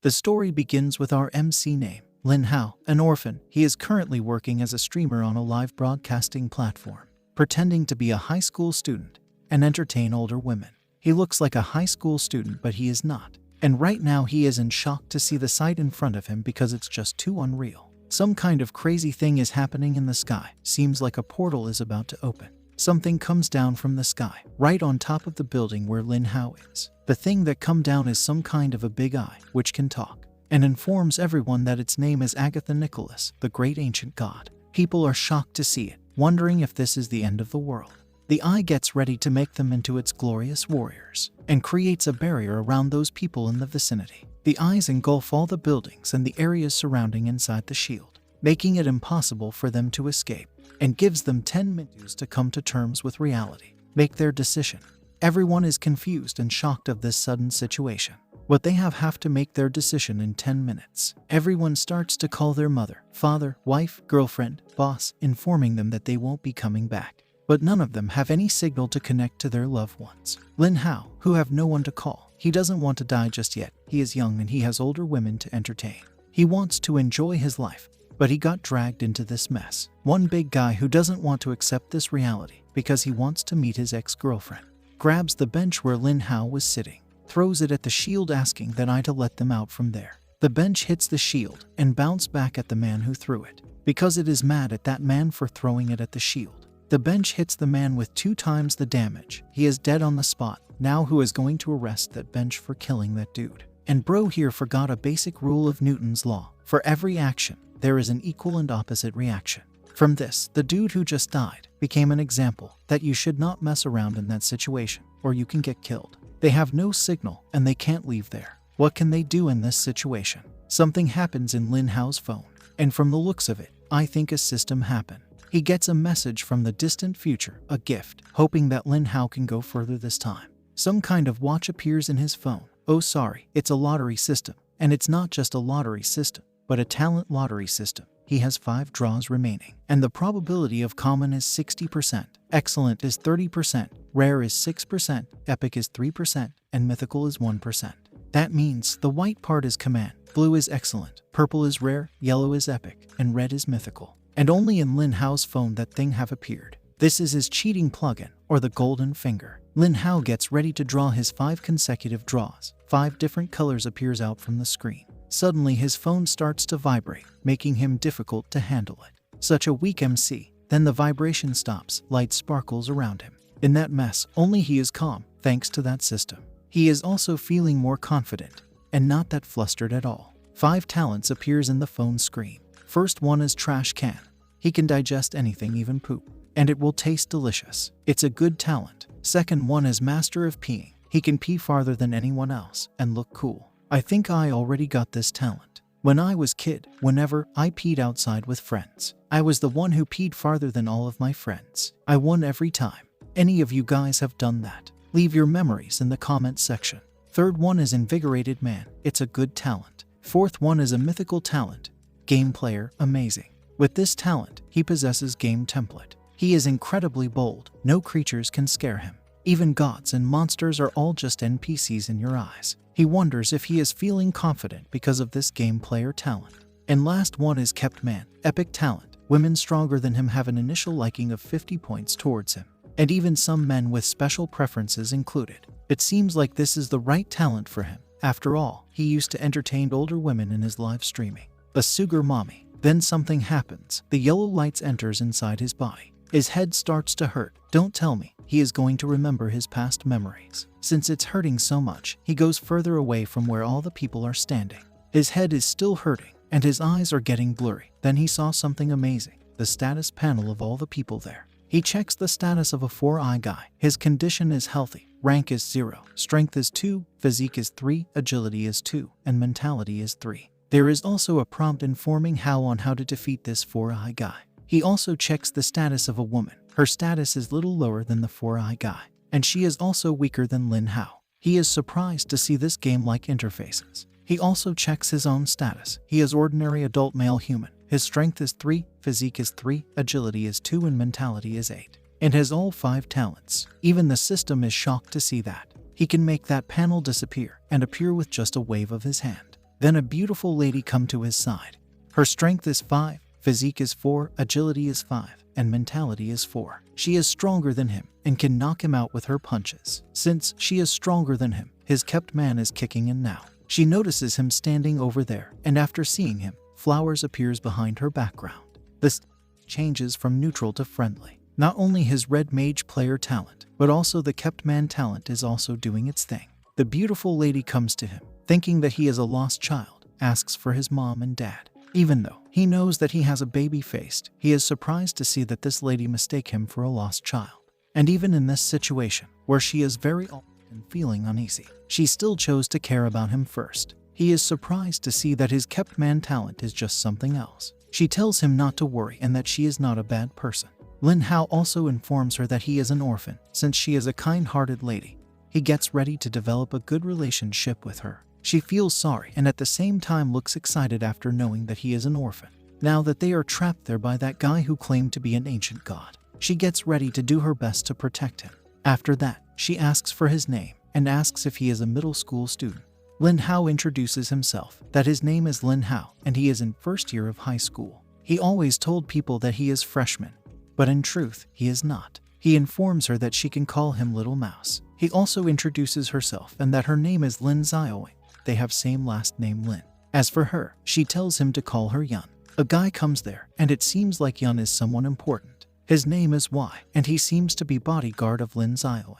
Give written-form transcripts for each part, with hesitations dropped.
The story begins with our MC name, Lin Hao, an orphan. He is currently working as a streamer on a live broadcasting platform, pretending to be a high school student and entertain older women. He looks like a high school student, but he is not. And right now he is in shock to see the sight in front of him because it's just too unreal. Some kind of crazy thing is happening in the sky. Seems like a portal is about to open. Something comes down from the sky, right on top of the building where Lin Hao is. The thing that come down is some kind of a big eye, which can talk, and informs everyone that its name is Agatha Nicholas, the great ancient god. People are shocked to see it, wondering if this is the end of the world. The eye gets ready to make them into its glorious warriors, and creates a barrier around those people in the vicinity. The eyes engulf all the buildings and the areas surrounding inside the shield, making it impossible for them to escape, and gives them 10 minutes to come to terms with reality, make their decision. Everyone is confused and shocked of this sudden situation, but they have to make their decision in 10 minutes. Everyone starts to call their mother, father, wife, girlfriend, boss, informing them that they won't be coming back. But none of them have any signal to connect to their loved ones. Lin Hao, who have no one to call. He doesn't want to die just yet. He is young and he has older women to entertain. He wants to enjoy his life, but he got dragged into this mess. One big guy who doesn't want to accept this reality because he wants to meet his ex-girlfriend grabs the bench where Lin Hao was sitting, throws it at the shield asking that I to let them out from there. The bench hits the shield and bounces back at the man who threw it, because it is mad at that man for throwing it at the shield. The bench hits the man with 2 times the damage. He is dead on the spot. Now who is going to arrest that bench for killing that dude? And bro here forgot a basic rule of Newton's law. For every action, there is an equal and opposite reaction. From this, the dude who just died became an example that you should not mess around in that situation, or you can get killed. They have no signal and they can't leave there. What can they do in this situation? Something happens in Lin Hao's phone, and from the looks of it, I think a system happened. He gets a message from the distant future, a gift, hoping that Lin Hao can go further this time. Some kind of watch appears in his phone. Oh sorry, it's a lottery system. And it's not just a lottery system, but a talent lottery system. He has 5 draws remaining, and the probability of common is 60%, excellent is 30%, rare is 6%, epic is 3%, and mythical is 1%. That means the white part is command, blue is excellent, purple is rare, yellow is epic, and red is mythical. And only in Lin Hao's phone that thing have appeared. This is his cheating plugin, or the golden finger. Lin Hao gets ready to draw his 5 consecutive draws. 5 different colors appears out from the screen. Suddenly his phone starts to vibrate, making him difficult to handle it. Such a weak MC. Then the vibration stops, light sparkles around him. In that mess, only he is calm, thanks to that system. He is also feeling more confident, and not that flustered at all. 5 talents appears in the phone screen. First one is trash can. He can digest anything, even poop, and it will taste delicious. It's a good talent. Second one is master of peeing. He can pee farther than anyone else and look cool. I think I already got this talent. When I was kid, whenever I peed outside with friends, I was the one who peed farther than all of my friends. I won every time. Any of you guys have done that? Leave your memories in the comment section. Third one is invigorated man. It's a good talent. Fourth one is a mythical talent. Game player, amazing. With this talent, he possesses game template. He is incredibly bold. No creatures can scare him. Even gods and monsters are all just NPCs in your eyes. He wonders if he is feeling confident because of this game player talent. And last one is kept man, epic talent. Women stronger than him have an initial liking of 50 points towards him, and even some men with special preferences included. It seems like this is the right talent for him. After all, he used to entertain older women in his live streaming. A sugar mommy. Then something happens. The yellow lights enters inside his body. His head starts to hurt. Don't tell me. He is going to remember his past memories. Since it's hurting so much, he goes further away from where all the people are standing. His head is still hurting, and his eyes are getting blurry. Then he saw something amazing. The status panel of all the people there. He checks the status of a 4-eye guy. His condition is healthy. Rank is 0. Strength is 2. Physique is 3. Agility is 2. And mentality is 3. There is also a prompt informing how to defeat this 4-eye guy. He also checks the status of a woman. Her status is little lower than the 4-eye guy, and she is also weaker than Lin Hao. He is surprised to see this game-like interfaces. He also checks his own status. He is ordinary adult male human. His strength is 3, physique is 3, agility is 2, and mentality is 8. And has all 5 talents. Even the system is shocked to see that. He can make that panel disappear and appear with just a wave of his hand. Then a beautiful lady come to his side. Her strength is 5, physique is 4, agility is 5, and mentality is 4. She is stronger than him and can knock him out with her punches. Since she is stronger than him, his kept man is kicking in now. She notices him standing over there, and after seeing him, flowers appears behind her background. This changes from neutral to friendly. Not only his red mage player talent, but also the kept man talent is also doing its thing. The beautiful lady comes to him, thinking that he is a lost child, asks for his mom and dad. Even though he knows that he has a baby face, he is surprised to see that this lady mistake him for a lost child. And even in this situation, where she is very old and feeling uneasy, she still chose to care about him first. He is surprised to see that his kept man talent is just something else. She tells him not to worry and that she is not a bad person. Lin Hao also informs her that he is an orphan, since she is a kind-hearted lady. He gets ready to develop a good relationship with her. She feels sorry and at the same time looks excited after knowing that he is an orphan. Now that they are trapped there by that guy who claimed to be an ancient god, she gets ready to do her best to protect him. After that, she asks for his name and asks if he is a middle school student. Lin Hao introduces himself, that his name is Lin Hao and he is in first year of high school. He always told people that he is freshman, but in truth, he is not. He informs her that she can call him Little Mouse. He also introduces herself and that her name is Lin Xiaoing. They have same last name Lin. As for her, she tells him to call her Yun. A guy comes there, and it seems like Yun is someone important. His name is Y, and he seems to be bodyguard of Lin Xiaoing.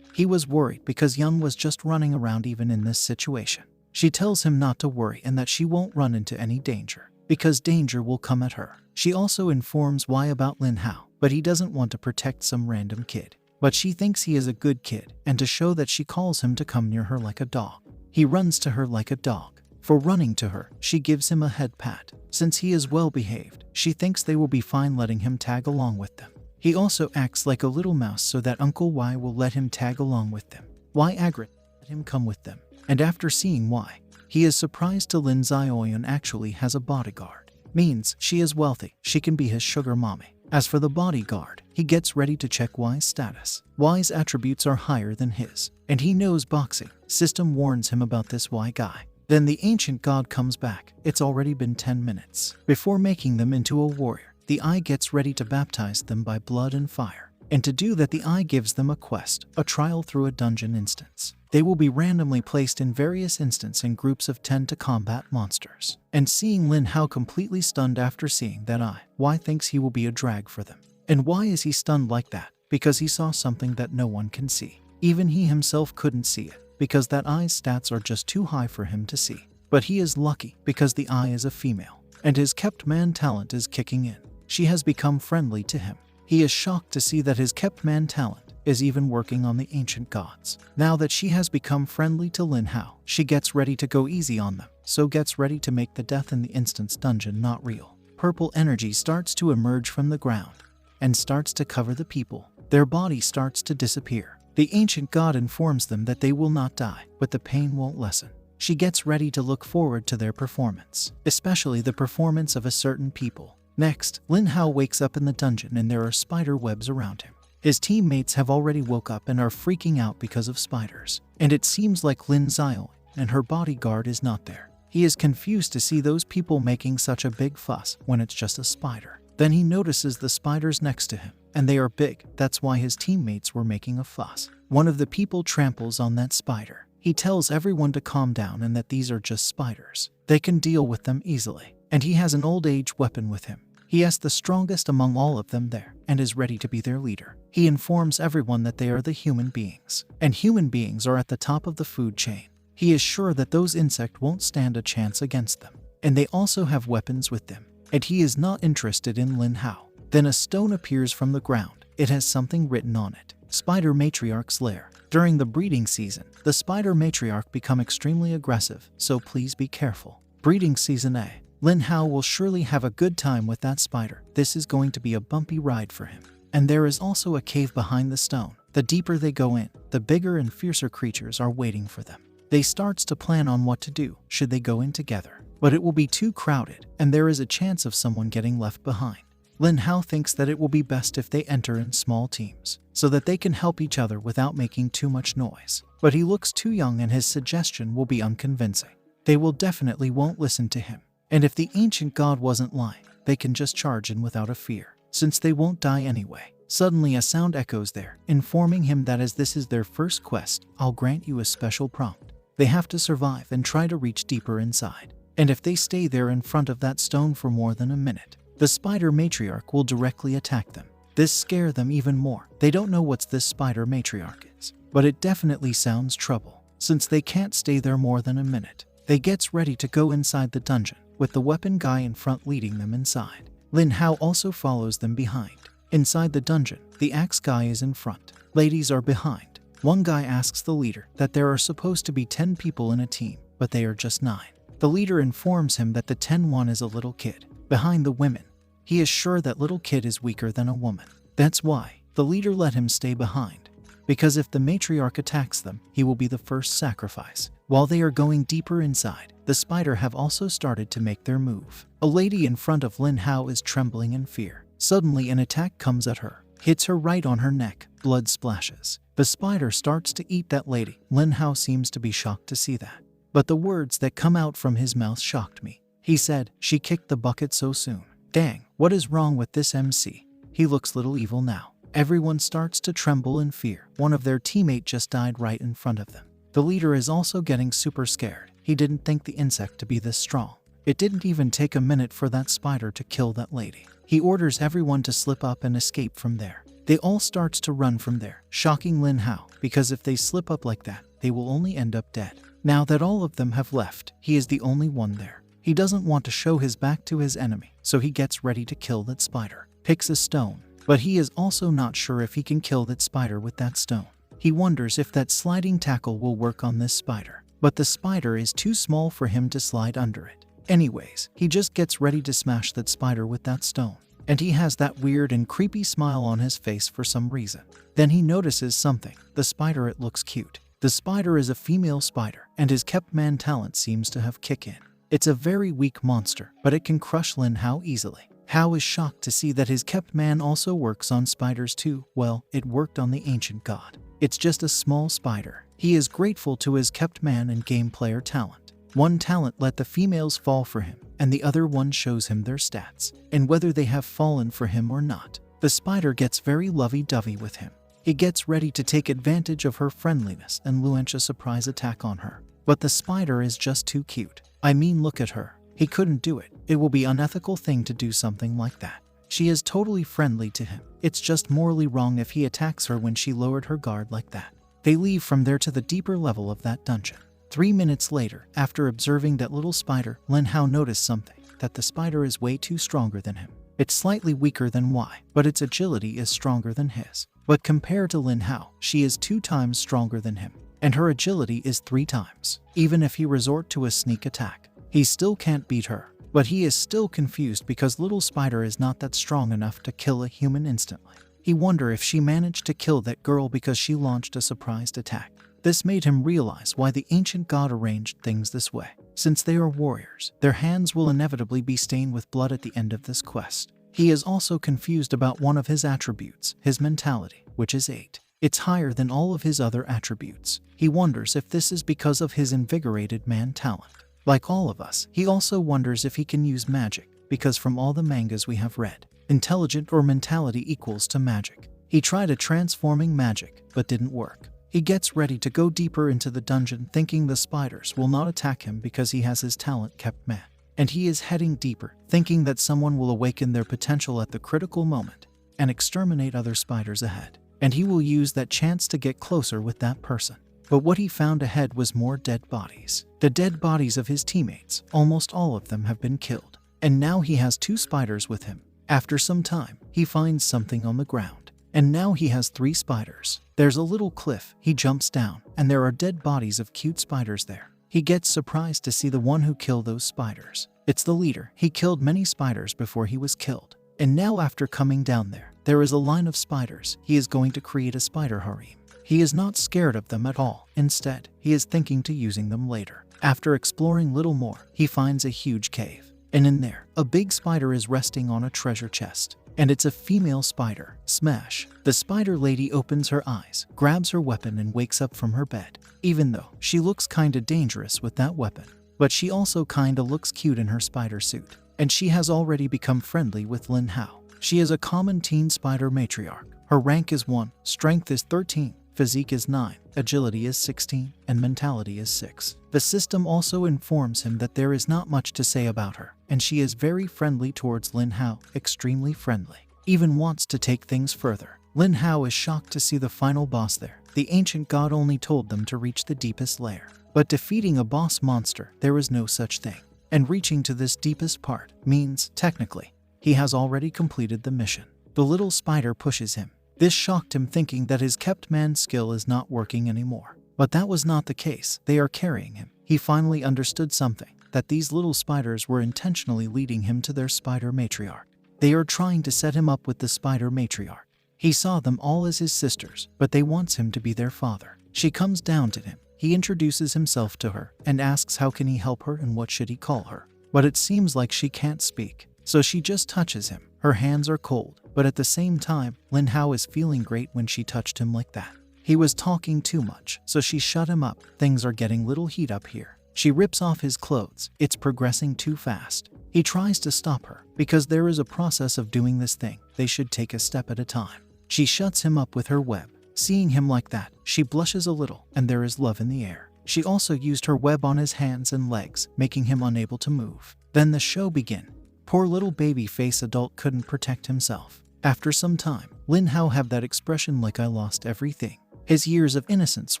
He was worried because Yun was just running around even in this situation. She tells him not to worry and that she won't run into any danger, because danger will come at her. She also informs Y about Lin Hao, but he doesn't want to protect some random kid. But she thinks he is a good kid, and to show that she calls him to come near her like a dog. He runs to her like a dog. For running to her, she gives him a head pat. Since he is well behaved, she thinks they will be fine letting him tag along with them. He also acts like a little mouse so that Uncle Y will let him tag along with them. Y agrees to let him come with them. And after seeing Y, he is surprised to Lin Xiaoyan actually has a bodyguard. Means she is wealthy, she can be his sugar mommy. As for the bodyguard, he gets ready to check Y's status. Y's attributes are higher than his, and he knows boxing. System warns him about this Y guy. Then the ancient god comes back. It's already been 10 minutes. Before making them into a warrior, the Eye gets ready to baptize them by blood and fire. And to do that, the Eye gives them a quest, a trial through a dungeon instance. They will be randomly placed in various instances in groups of 10 to combat monsters. And seeing Lin Hao completely stunned after seeing that Eye, Y thinks he will be a drag for them. And why is he stunned like that? Because he saw something that no one can see. Even he himself couldn't see it, because that Eye's stats are just too high for him to see. But he is lucky, because the Eye is a female, and his kept man talent is kicking in. She has become friendly to him. He is shocked to see that his kept man talent is even working on the ancient gods. Now that she has become friendly to Lin Hao, she gets ready to go easy on them, so gets ready to make the death in the instance dungeon not real. Purple energy starts to emerge from the ground and starts to cover the people. Their body starts to disappear. The ancient god informs them that they will not die, but the pain won't lessen. She gets ready to look forward to their performance, especially the performance of a certain people. Next, Lin Hao wakes up in the dungeon and there are spider webs around him. His teammates have already woke up and are freaking out because of spiders. And it seems like Lin Xiao and her bodyguard is not there. He is confused to see those people making such a big fuss when it's just a spider. Then he notices the spiders next to him, and they are big. That's why his teammates were making a fuss. One of the people tramples on that spider. He tells everyone to calm down and that these are just spiders. They can deal with them easily. And he has an old age weapon with him. He is the strongest among all of them there and is ready to be their leader. He informs everyone that they are the human beings, and human beings are at the top of the food chain. He is sure that those insects won't stand a chance against them, and they also have weapons with them, and he is not interested in Lin Hao. Then a stone appears from the ground. It has something written on it. Spider Matriarch's Lair. During the breeding season, the Spider Matriarch become extremely aggressive, so please be careful. Breeding season A. Lin Hao will surely have a good time with that spider. This is going to be a bumpy ride for him. And there is also a cave behind the stone. The deeper they go in, the bigger and fiercer creatures are waiting for them. They starts to plan on what to do should they go in together. But it will be too crowded, and there is a chance of someone getting left behind. Lin Hao thinks that it will be best if they enter in small teams, so that they can help each other without making too much noise. But he looks too young and his suggestion will be unconvincing. they will definitely won't listen to him. And if the ancient god wasn't lying, they can just charge in without a fear, since they won't die anyway. Suddenly a sound echoes there, informing him that as this is their first quest, I'll grant you a special prompt. They have to survive and try to reach deeper inside. And if they stay there in front of that stone for more than a minute, the spider matriarch will directly attack them. This scares them even more. They don't know what this spider matriarch is, but it definitely sounds trouble. Since they can't stay there more than a minute, they gets ready to go inside the dungeon, with the weapon guy in front leading them inside. Lin Hao also follows them behind. Inside the dungeon, the axe guy is in front. Ladies are behind. One guy asks the leader that there are supposed to be 10 people in a team, but they are just 9. The leader informs him that the 10th one is a little kid. Behind the women, he is sure that little kid is weaker than a woman. That's why the leader let him stay behind, because if the matriarch attacks them, he will be the first sacrifice. While they are going deeper inside, the spider have also started to make their move. A lady in front of Lin Hao is trembling in fear. Suddenly an attack comes at her, hits her right on her neck, blood splashes. The spider starts to eat that lady. Lin Hao seems to be shocked to see that. But the words that come out from his mouth shocked me. He said, "She kicked the bucket so soon. Dang, what is wrong with this MC? He looks little evil now." Everyone starts to tremble in fear. One of their teammates just died right in front of them. The leader is also getting super scared. He didn't think the insect to be this strong. It didn't even take a minute for that spider to kill that lady. He orders everyone to slip up and escape from there. They all starts to run from there, shocking Lin Hao, because if they slip up like that, they will only end up dead. Now that all of them have left, he is the only one there. He doesn't want to show his back to his enemy, so he gets ready to kill that spider. Picks a stone, but he is also not sure if he can kill that spider with that stone. He wonders if that sliding tackle will work on this spider, but the spider is too small for him to slide under it. Anyways, he just gets ready to smash that spider with that stone, and he has that weird and creepy smile on his face for some reason. Then he notices something. The spider, it looks cute. The spider is a female spider, and his kept man talent seems to have kicked in. It's a very weak monster, but it can crush Lin Hao easily. Hao is shocked to see that his kept man also works on spiders too. Well, it worked on the ancient god. It's just a small spider. He is grateful to his kept man and game player talent. One talent let the females fall for him, and the other one shows him their stats, and whether they have fallen for him or not. The spider gets very lovey-dovey with him. He gets ready to take advantage of her friendliness and launch a surprise attack on her. But the spider is just too cute. I mean, look at her. He couldn't do it. It will be an unethical thing to do something like that. She is totally friendly to him. It's just morally wrong if he attacks her when she lowered her guard like that. They leave from there to the deeper level of that dungeon. 3 minutes later, after observing that little spider, Lin Hao noticed something, that the spider is way too stronger than him. It's slightly weaker than Y, but its agility is stronger than his. But compared to Lin Hao, she is 2 times stronger than him, and her agility is 3 times. Even if he resort to a sneak attack, he still can't beat her. But he is still confused because little spider is not that strong enough to kill a human instantly. He wonders if she managed to kill that girl because she launched a surprised attack. This made him realize why the ancient god arranged things this way. Since they are warriors, their hands will inevitably be stained with blood at the end of this quest. He is also confused about one of his attributes, his mentality, which is 8. It's higher than all of his other attributes. He wonders if this is because of his invigorated man talent. Like all of us, he also wonders if he can use magic, because from all the mangas we have read, intelligent or mentality equals to magic. He tried a transforming magic, but didn't work. He gets ready to go deeper into the dungeon, thinking the spiders will not attack him because he has his talent kept man. And he is heading deeper, thinking that someone will awaken their potential at the critical moment and exterminate other spiders ahead. And he will use that chance to get closer with that person. But what he found ahead was more dead bodies. The dead bodies of his teammates, almost all of them have been killed. And now he has 2 spiders with him. After some time, he finds something on the ground. And now he has 3 spiders. There's a little cliff. He jumps down, and there are dead bodies of cute spiders there. He gets surprised to see the one who killed those spiders. It's the leader. He killed many spiders before he was killed. And now after coming down there is a line of spiders. He is going to create a spider harem. He is not scared of them at all. Instead, he is thinking to using them later. After exploring little more, he finds a huge cave. And in there, a big spider is resting on a treasure chest. And it's a female spider. Smash. The spider lady opens her eyes, grabs her weapon and wakes up from her bed. Even though she looks kinda dangerous with that weapon, but she also kinda looks cute in her spider suit. And she has already become friendly with Lin Hao. She is a common teen spider matriarch. Her rank is 1, strength is 13, physique is 9, agility is 16, and mentality is 6. The system also informs him that there is not much to say about her, and she is very friendly towards Lin Hao, extremely friendly. Even wants to take things further. Lin Hao is shocked to see the final boss there. The ancient god only told them to reach the deepest layer. But defeating a boss monster, there is no such thing. And reaching to this deepest part means, technically, he has already completed the mission. The little spider pushes him. This shocked him, thinking that his kept man skill is not working anymore. But that was not the case. They are carrying him. He finally understood something, that these little spiders were intentionally leading him to their spider matriarch. They are trying to set him up with the spider matriarch. He saw them all as his sisters, but they wants him to be their father. She comes down to him. He introduces himself to her and asks how can he help her and what should he call her. But it seems like she can't speak, so she just touches him. Her hands are cold, but at the same time, Lin Hao is feeling great when she touched him like that. He was talking too much, so she shut him up. Things are getting little heat up here. She rips off his clothes. It's progressing too fast. He tries to stop her, because there is a process of doing this thing. They should take a step at a time. She shuts him up with her web. Seeing him like that, she blushes a little, and there is love in the air. She also used her web on his hands and legs, making him unable to move. Then the show began. Poor little baby face adult couldn't protect himself. After some time, Lin Hao had that expression like I lost everything. His years of innocence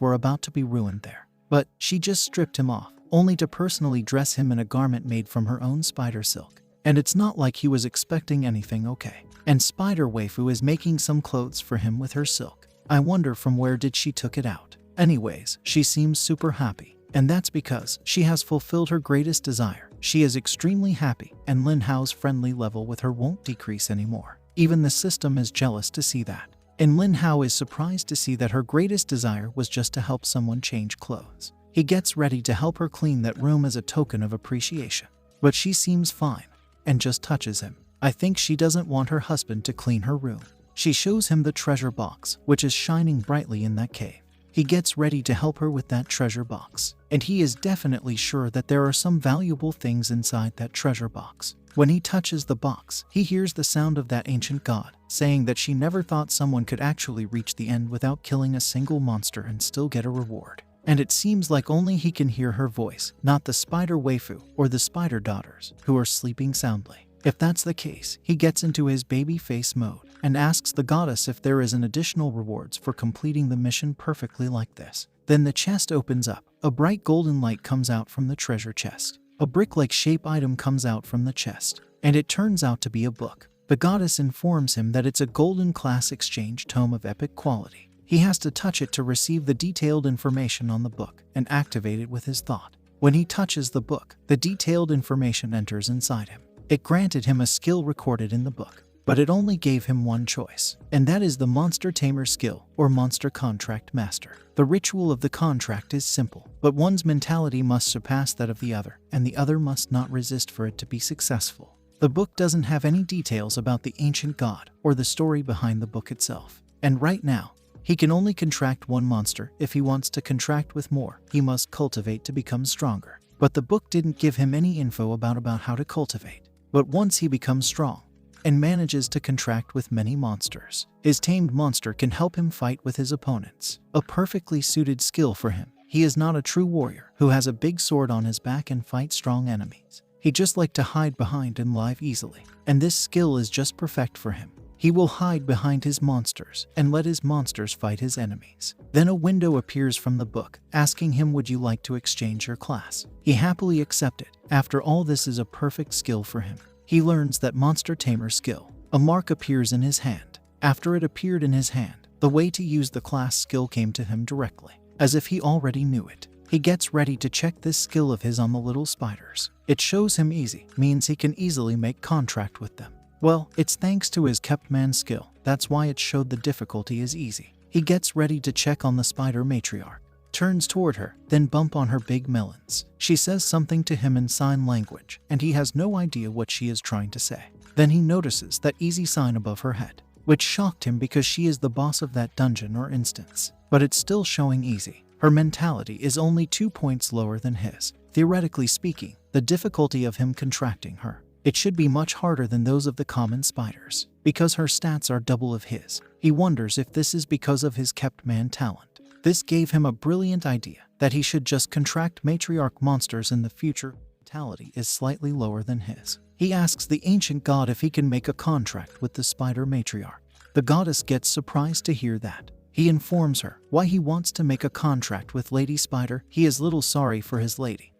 were about to be ruined there. But she just stripped him off, only to personally dress him in a garment made from her own spider silk. And it's not like he was expecting anything okay. And Spider Waifu is making some clothes for him with her silk. I wonder from where did she took it out. Anyways, she seems super happy. And that's because she has fulfilled her greatest desire. She is extremely happy, and Lin Hao's friendly level with her won't decrease anymore. Even the system is jealous to see that. And Lin Hao is surprised to see that her greatest desire was just to help someone change clothes. He gets ready to help her clean that room as a token of appreciation. But she seems fine, and just touches him. I think she doesn't want her husband to clean her room. She shows him the treasure box, which is shining brightly in that cave. He gets ready to help her with that treasure box, and he is definitely sure that there are some valuable things inside that treasure box. When he touches the box, he hears the sound of that ancient god, saying that she never thought someone could actually reach the end without killing a single monster and still get a reward. And it seems like only he can hear her voice, not the spider waifu or the spider daughters, who are sleeping soundly. If that's the case, he gets into his baby face mode and asks the goddess if there is an additional rewards for completing the mission perfectly like this. Then the chest opens up. A bright golden light comes out from the treasure chest. A brick-like shape item comes out from the chest, and it turns out to be a book. The goddess informs him that it's a golden class exchange tome of epic quality. He has to touch it to receive the detailed information on the book and activate it with his thought. When he touches the book, the detailed information enters inside him. It granted him a skill recorded in the book, but it only gave him one choice, and that is the Monster Tamer skill, or Monster Contract Master. The ritual of the contract is simple, but one's mentality must surpass that of the other, and the other must not resist for it to be successful. The book doesn't have any details about the ancient god, or the story behind the book itself. And right now, he can only contract one monster. If he wants to contract with more, he must cultivate to become stronger. But the book didn't give him any info about how to cultivate. But once he becomes strong, and manages to contract with many monsters, his tamed monster can help him fight with his opponents. A perfectly suited skill for him. He is not a true warrior who has a big sword on his back and fight strong enemies. He just like to hide behind and live easily. And this skill is just perfect for him. He will hide behind his monsters and let his monsters fight his enemies. Then a window appears from the book, asking him, would you like to exchange your class? He happily accepted. After all, this is a perfect skill for him. He learns that Monster Tamer skill. A mark appears in his hand. After it appeared in his hand, the way to use the class skill came to him directly, as if he already knew it. He gets ready to check this skill of his on the little spiders. It shows him easy, means he can easily make contract with them. Well, it's thanks to his kept man skill. That's why it showed the difficulty is easy. He gets ready to check on the spider matriarch. Turns toward her, then bump on her big melons. She says something to him in sign language, and he has no idea what she is trying to say. Then he notices that easy sign above her head, which shocked him because she is the boss of that dungeon or instance. But it's still showing easy. Her mentality is only 2 points lower than his. Theoretically speaking, the difficulty of him contracting her, it should be much harder than those of the common spiders, because her stats are double of his. He wonders if this is because of his kept man talent. This gave him a brilliant idea that he should just contract matriarch monsters in the future. Mentality is slightly lower than his. He asks the ancient god if he can make a contract with the spider matriarch. The goddess gets surprised to hear that. He informs her why he wants to make a contract with Lady Spider. He is little sorry for his lady,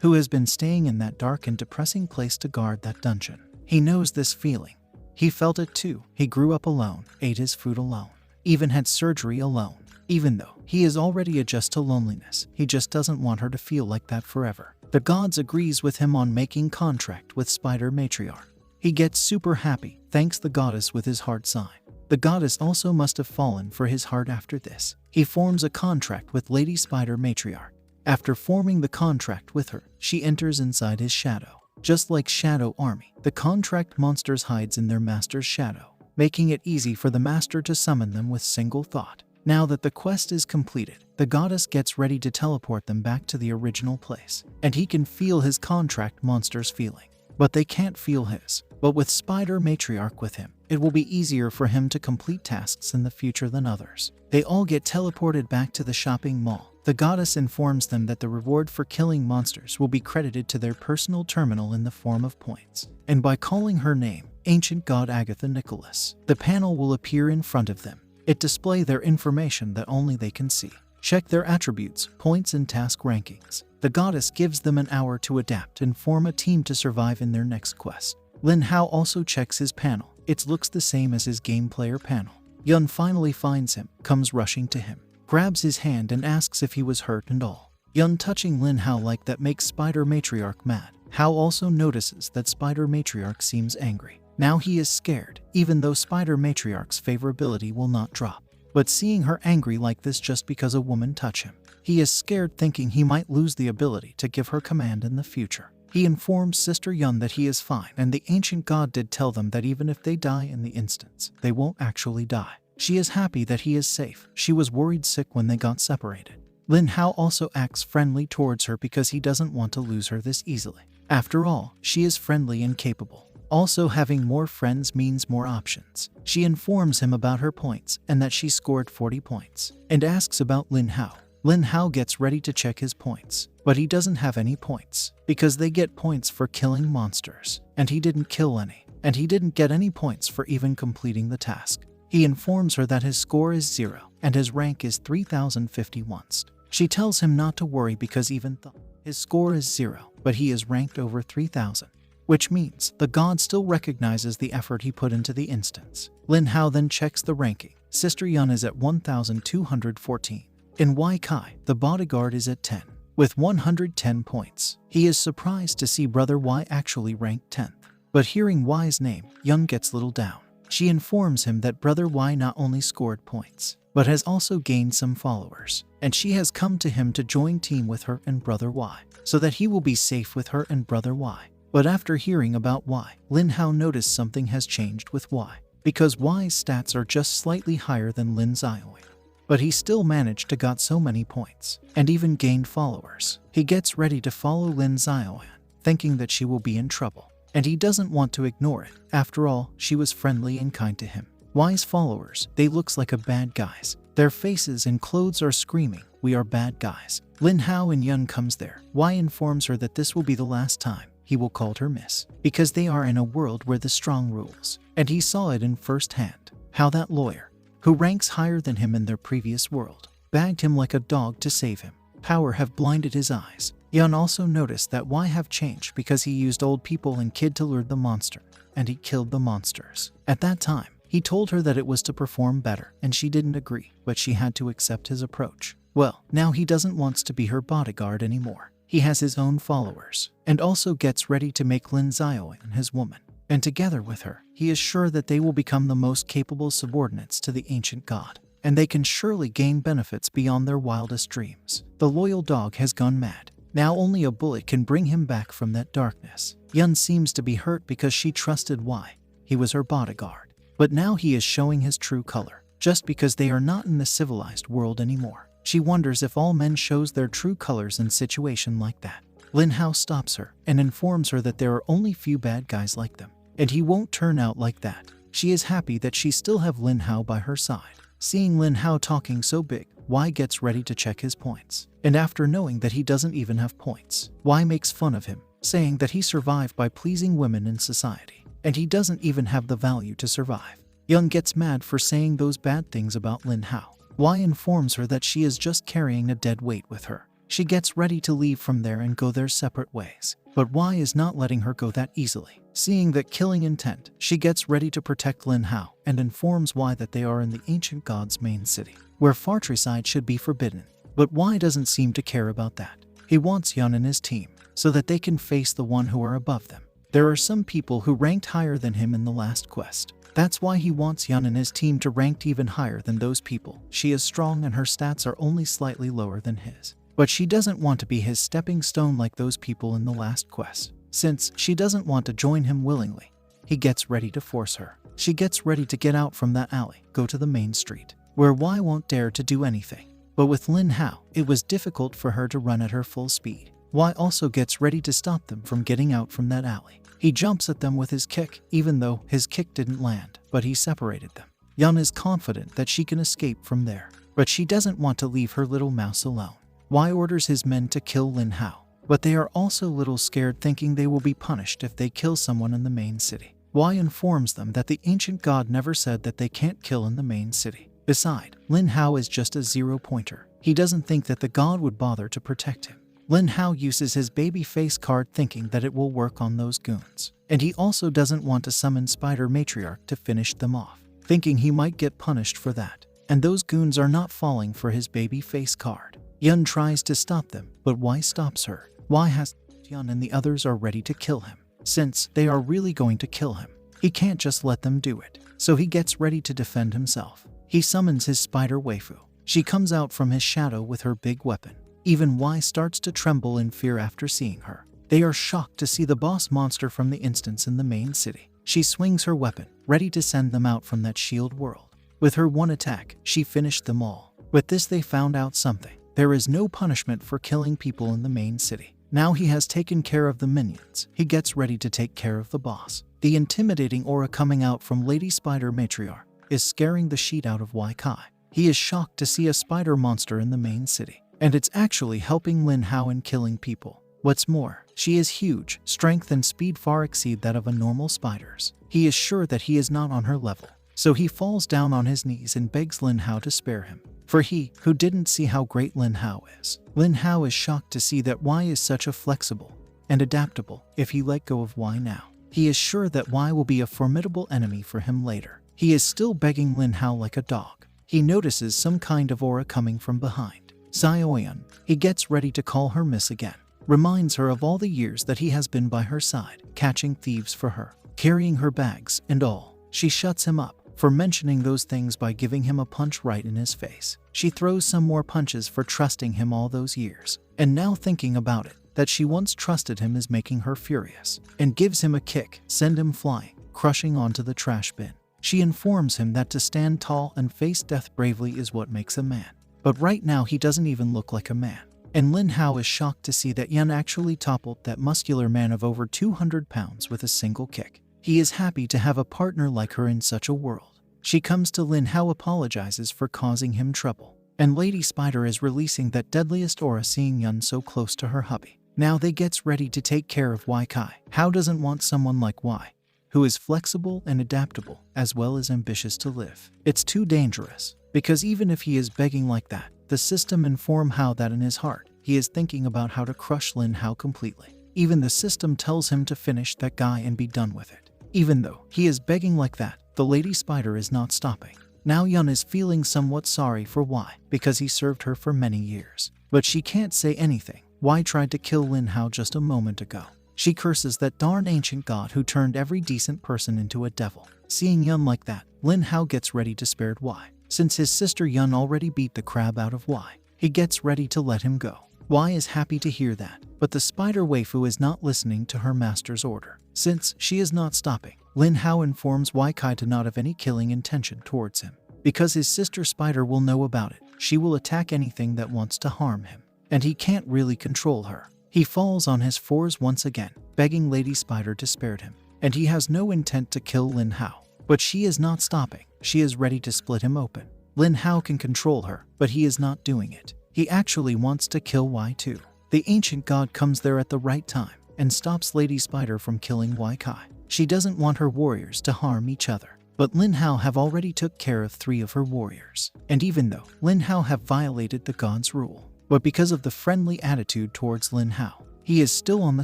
who has been staying in that dark and depressing place to guard that dungeon. He knows this feeling. He felt it too. He grew up alone, ate his food alone, even had surgery alone. Even though he is already adjusted to loneliness, he just doesn't want her to feel like that forever. The gods agrees with him on making contract with Spider Matriarch. He gets super happy, thanks the goddess with his heart sign. The goddess also must have fallen for his heart after this. He forms a contract with Lady Spider Matriarch. After forming the contract with her, she enters inside his shadow. Just like Shadow Army, the contract monsters hides in their master's shadow, making it easy for the master to summon them with single thought. Now that the quest is completed, the goddess gets ready to teleport them back to the original place, and he can feel his contract monsters feeling. But they can't feel his. But with Spider Matriarch with him, it will be easier for him to complete tasks in the future than others. They all get teleported back to the shopping mall. The goddess informs them that the reward for killing monsters will be credited to their personal terminal in the form of points. And by calling her name, Ancient God Agatha Nicholas, the panel will appear in front of them. It displays their information that only they can see. Check their attributes, points, and task rankings. The goddess gives them an hour to adapt and form a team to survive in their next quest. Lin Hao also checks his panel. It looks the same as his game player panel. Yun finally finds him, comes rushing to him, grabs his hand and asks if he was hurt and all. Yun touching Lin Hao like that makes Spider Matriarch mad. Hao also notices that Spider Matriarch seems angry. Now he is scared, even though Spider Matriarch's favorability will not drop. But seeing her angry like this just because a woman touched him, he is scared, thinking he might lose the ability to give her command in the future. He informs Sister Yun that he is fine, and the ancient god did tell them that even if they die in the instance, they won't actually die. She is happy that he is safe. She was worried sick when they got separated. Lin Hao also acts friendly towards her because he doesn't want to lose her this easily. After all, she is friendly and capable. Also, having more friends means more options. She informs him about her points and that she scored 40 points, and asks about Lin Hao. Lin Hao gets ready to check his points, but he doesn't have any points, because they get points for killing monsters, and he didn't kill any, and he didn't get any points for even completing the task. He informs her that his score is 0, and his rank is 3051. She tells him not to worry because even though his score is 0, but he is ranked over 3000. Which means the god still recognizes the effort he put into the instance. Lin Hao then checks the ranking. Sister Yun is at 1214. In Wai Kai, the bodyguard is at 10, with 110 points. He is surprised to see Brother Wai actually ranked 10th. But hearing Wai's name, Yun gets little down. She informs him that Brother Wai not only scored points, but has also gained some followers, and she has come to him to join team with her and Brother Wai, so that he will be safe with her and Brother Wai. But after hearing about Wai, Lin Hao noticed something has changed with Wai, because Wai's stats are just slightly higher than Lin Xiaoyu. But he still managed to got so many points, and even gained followers. He gets ready to follow Lin Xiaoyu, thinking that she will be in trouble, and he doesn't want to ignore it. After all, she was friendly and kind to him. Wai's followers, they looks like a bad guys. Their faces and clothes are screaming, "We are bad guys." Lin Hao and Yun comes there. Wai informs her that this will be the last time he will call her miss, because they are in a world where the strong rules, and he saw it in first hand, how that lawyer, who ranks higher than him in their previous world, bagged him like a dog to save him. Power have blinded his eyes. Yun also noticed that Wai have changed because he used old people and kid to lure the monster, and he killed the monsters. At that time, he told her that it was to perform better, and she didn't agree, but she had to accept his approach. Well, now he doesn't want to be her bodyguard anymore. He has his own followers, and also gets ready to make Lin Xiaoyu his woman. And together with her, he is sure that they will become the most capable subordinates to the ancient god, and they can surely gain benefits beyond their wildest dreams. The loyal dog has gone mad. Now only a bullet can bring him back from that darkness. Yun seems to be hurt because she trusted Wai. He was her bodyguard. But now he is showing his true color, just because they are not in the civilized world anymore. She wonders if all men shows their true colors in situation like that. Lin Hao stops her and informs her that there are only few bad guys like them, and he won't turn out like that. She is happy that she still have Lin Hao by her side. Seeing Lin Hao talking so big, Y gets ready to check his points. And after knowing that he doesn't even have points, Y makes fun of him, saying that he survived by pleasing women in society, and he doesn't even have the value to survive. Young gets mad for saying those bad things about Lin Hao. Y informs her that she is just carrying a dead weight with her. She gets ready to leave from there and go their separate ways, but Y is not letting her go that easily. Seeing that killing intent, she gets ready to protect Lin Hao and informs Y that they are in the ancient god's main city, where fratricide should be forbidden. But Y doesn't seem to care about that. He wants Yun and his team so that they can face the one who are above them. There are some people who ranked higher than him in the last quest. That's why he wants Yun and his team to rank even higher than those people. She is strong and her stats are only slightly lower than his. But she doesn't want to be his stepping stone like those people in the last quest. Since she doesn't want to join him willingly, he gets ready to force her. She gets ready to get out from that alley, go to the main street, where Y won't dare to do anything. But with Lin Hao, it was difficult for her to run at her full speed. Y also gets ready to stop them from getting out from that alley. He jumps at them with his kick, even though his kick didn't land, but he separated them. Yun is confident that she can escape from there, but she doesn't want to leave her little mouse alone. Y orders his men to kill Lin Hao, but they are also a little scared, thinking they will be punished if they kill someone in the main city. Y informs them that the ancient god never said that they can't kill in the main city. Besides, Lin Hao is just a zero-pointer. He doesn't think that the god would bother to protect him. Lin Hao uses his baby face card thinking that it will work on those goons. And he also doesn't want to summon Spider Matriarch to finish them off, thinking he might get punished for that. And those goons are not falling for his baby face card. Yun tries to stop them, but Y stops her. Y has Yun and the others are ready to kill him. Since they are really going to kill him, he can't just let them do it. So he gets ready to defend himself. He summons his spider waifu. She comes out from his shadow with her big weapon. Even Y starts to tremble in fear after seeing her. They are shocked to see the boss monster from the instance in the main city. She swings her weapon, ready to send them out from that shield world. With her one attack, she finished them all. With this, they found out something. There is no punishment for killing people in the main city. Now he has taken care of the minions. He gets ready to take care of the boss. The intimidating aura coming out from Lady Spider Matriarch is scaring the shit out of Y Kai. He is shocked to see a spider monster in the main city, and it's actually helping Lin Hao in killing people. What's more, she is huge. Strength and speed far exceed that of a normal spider's. He is sure that he is not on her level, so he falls down on his knees and begs Lin Hao to spare him. For he, who didn't see how great Lin Hao is. Lin Hao is shocked to see that Y is such a flexible and adaptable. If he let go of Y now, he is sure that Y will be a formidable enemy for him later. He is still begging Lin Hao like a dog. He notices some kind of aura coming from behind Xiaoyan. He gets ready to call her miss again. Reminds her of all the years that he has been by her side, catching thieves for her, carrying her bags and all. She shuts him up for mentioning those things by giving him a punch right in his face. She throws some more punches for trusting him all those years. And now thinking about it, that she once trusted him is making her furious, and gives him a kick, send him flying, crushing onto the trash bin. She informs him that to stand tall and face death bravely is what makes a man. But right now he doesn't even look like a man. And Lin Hao is shocked to see that Yun actually toppled that muscular man of over 200 pounds with a single kick. He is happy to have a partner like her in such a world. She comes to Lin Hao, apologizes for causing him trouble. And Lady Spider is releasing that deadliest aura seeing Yun so close to her hubby. Now they gets ready to take care of Y Kai. How doesn't want someone like Y, who is flexible and adaptable, as well as ambitious to live? It's too dangerous, because even if he is begging like that, the system inform Hao that in his heart, he is thinking about how to crush Lin Hao completely. Even the system tells him to finish that guy and be done with it. Even though he is begging like that, the Lady Spider is not stopping. Now Yun is feeling somewhat sorry for Y, because he served her for many years. But she can't say anything. Y tried to kill Lin Hao just a moment ago. She curses that darn ancient god who turned every decent person into a devil. Seeing Yun like that, Lin Hao gets ready to spare Y. Since his sister Yun already beat the crap out of Y, he gets ready to let him go. Y is happy to hear that, but the spider waifu is not listening to her master's order. Since she is not stopping, Lin Hao informs Y Kai to not have any killing intention towards him. Because his sister Spider will know about it, she will attack anything that wants to harm him. And he can't really control her. He falls on his fours once again, begging Lady Spider to spare him. And he has no intent to kill Lin Hao. But she is not stopping. She is ready to split him open. Lin Hao can control her, but he is not doing it. He actually wants to kill Y too. The ancient god comes there at the right time and stops Lady Spider from killing Y Kai. She doesn't want her warriors to harm each other. But Lin Hao have already took care of 3 of her warriors. And even though Lin Hao have violated the god's rule, but because of the friendly attitude towards Lin Hao, he is still on the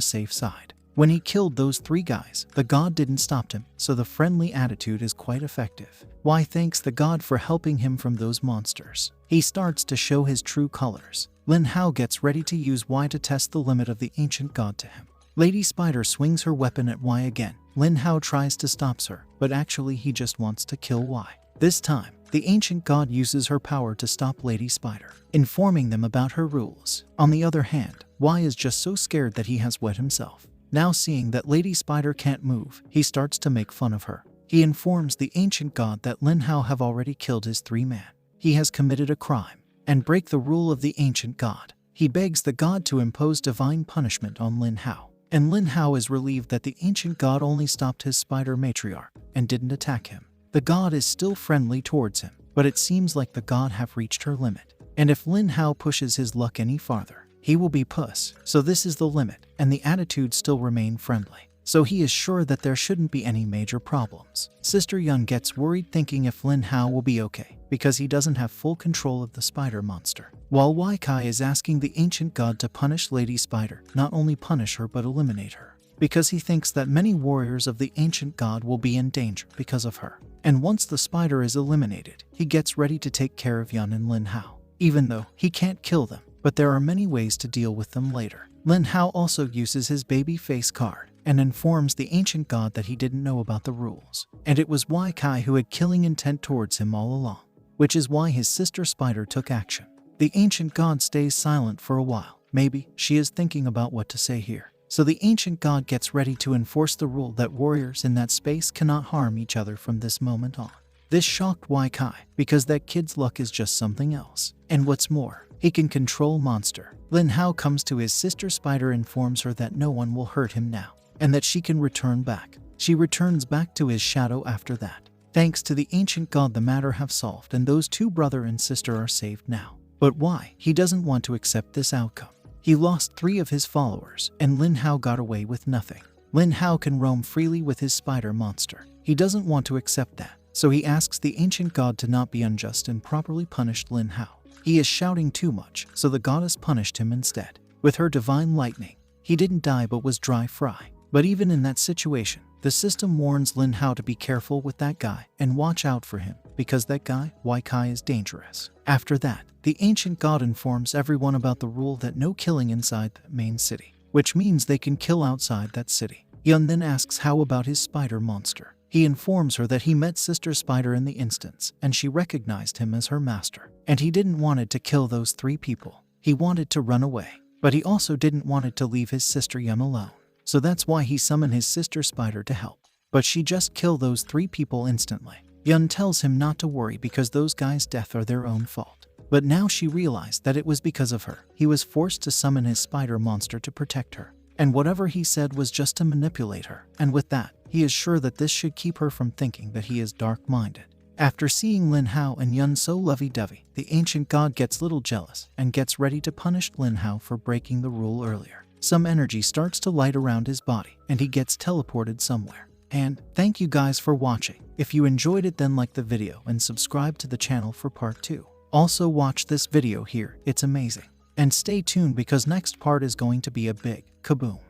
safe side. When he killed those 3 guys, the god didn't stop him, so the friendly attitude is quite effective. Y thanks the god for helping him from those monsters. He starts to show his true colors. Lin Hao gets ready to use Y to test the limit of the ancient god to him. Lady Spider swings her weapon at Y again. Lin Hao tries to stop her, but actually he just wants to kill Y. This time, the ancient god uses her power to stop Lady Spider, informing them about her rules. On the other hand, Y is just so scared that he has wet himself. Now seeing that Lady Spider can't move, he starts to make fun of her. He informs the ancient god that Lin Hao have already killed his 3 men. He has committed a crime and break the rule of the ancient god. He begs the god to impose divine punishment on Lin Hao. And Lin Hao is relieved that the ancient god only stopped his spider matriarch and didn't attack him. The god is still friendly towards him, but it seems like the god have reached her limit. And if Lin Hao pushes his luck any farther, he will be puss. So this is the limit, and the attitude still remain friendly. So he is sure that there shouldn't be any major problems. Sister Yun gets worried thinking if Lin Hao will be okay, because he doesn't have full control of the spider monster. While Wai Kai is asking the ancient god to punish Lady Spider, not only punish her but eliminate her, because he thinks that many warriors of the ancient god will be in danger because of her. And once the spider is eliminated, he gets ready to take care of Yun and Lin Hao, even though he can't kill them, but there are many ways to deal with them later. Lin Hao also uses his baby face card and informs the ancient god that he didn't know about the rules, and it was Wai Kai who had killing intent towards him all along, which is why his sister Spider took action. The ancient god stays silent for a while. Maybe she is thinking about what to say here. So the ancient god gets ready to enforce the rule that warriors in that space cannot harm each other from this moment on. This shocked Wai Kai, because that kid's luck is just something else. And what's more, he can control monster. Lin Hao comes to his sister Spider, informs her that no one will hurt him now, and that she can return back. She returns back to his shadow after that. Thanks to the ancient god, the matter have solved and those 2 brother and sister are saved now. But why? He doesn't want to accept this outcome. He lost 3 of his followers, and Lin Hao got away with nothing. Lin Hao can roam freely with his spider monster. He doesn't want to accept that, so he asks the ancient god to not be unjust and properly punish Lin Hao. He is shouting too much, so the goddess punished him instead. With her divine lightning, he didn't die but was dry fry. But even in that situation, the system warns Lin Hao to be careful with that guy and watch out for him, because that guy, Wai Kai, is dangerous. After that, the ancient god informs everyone about the rule that no killing inside the main city, which means they can kill outside that city. Yun then asks how about his spider monster. He informs her that he met Sister Spider in the instance, and she recognized him as her master. And he didn't wanted to kill those 3 people. He wanted to run away, but he also didn't wanted to leave his sister Yun alone. So that's why he summoned his sister Spider to help. But she just killed those 3 people instantly. Yun tells him not to worry because those guys' death are their own fault. But now she realized that it was because of her. He was forced to summon his spider monster to protect her. And whatever he said was just to manipulate her. And with that, he is sure that this should keep her from thinking that he is dark-minded. After seeing Lin Hao and Yun so lovey-dovey, the ancient god gets little jealous and gets ready to punish Lin Hao for breaking the rule earlier. Some energy starts to light around his body, and he gets teleported somewhere. And thank you guys for watching. If you enjoyed it, then like the video and subscribe to the channel for part 2. Also watch this video here, it's amazing. And stay tuned because next part is going to be a big kaboom.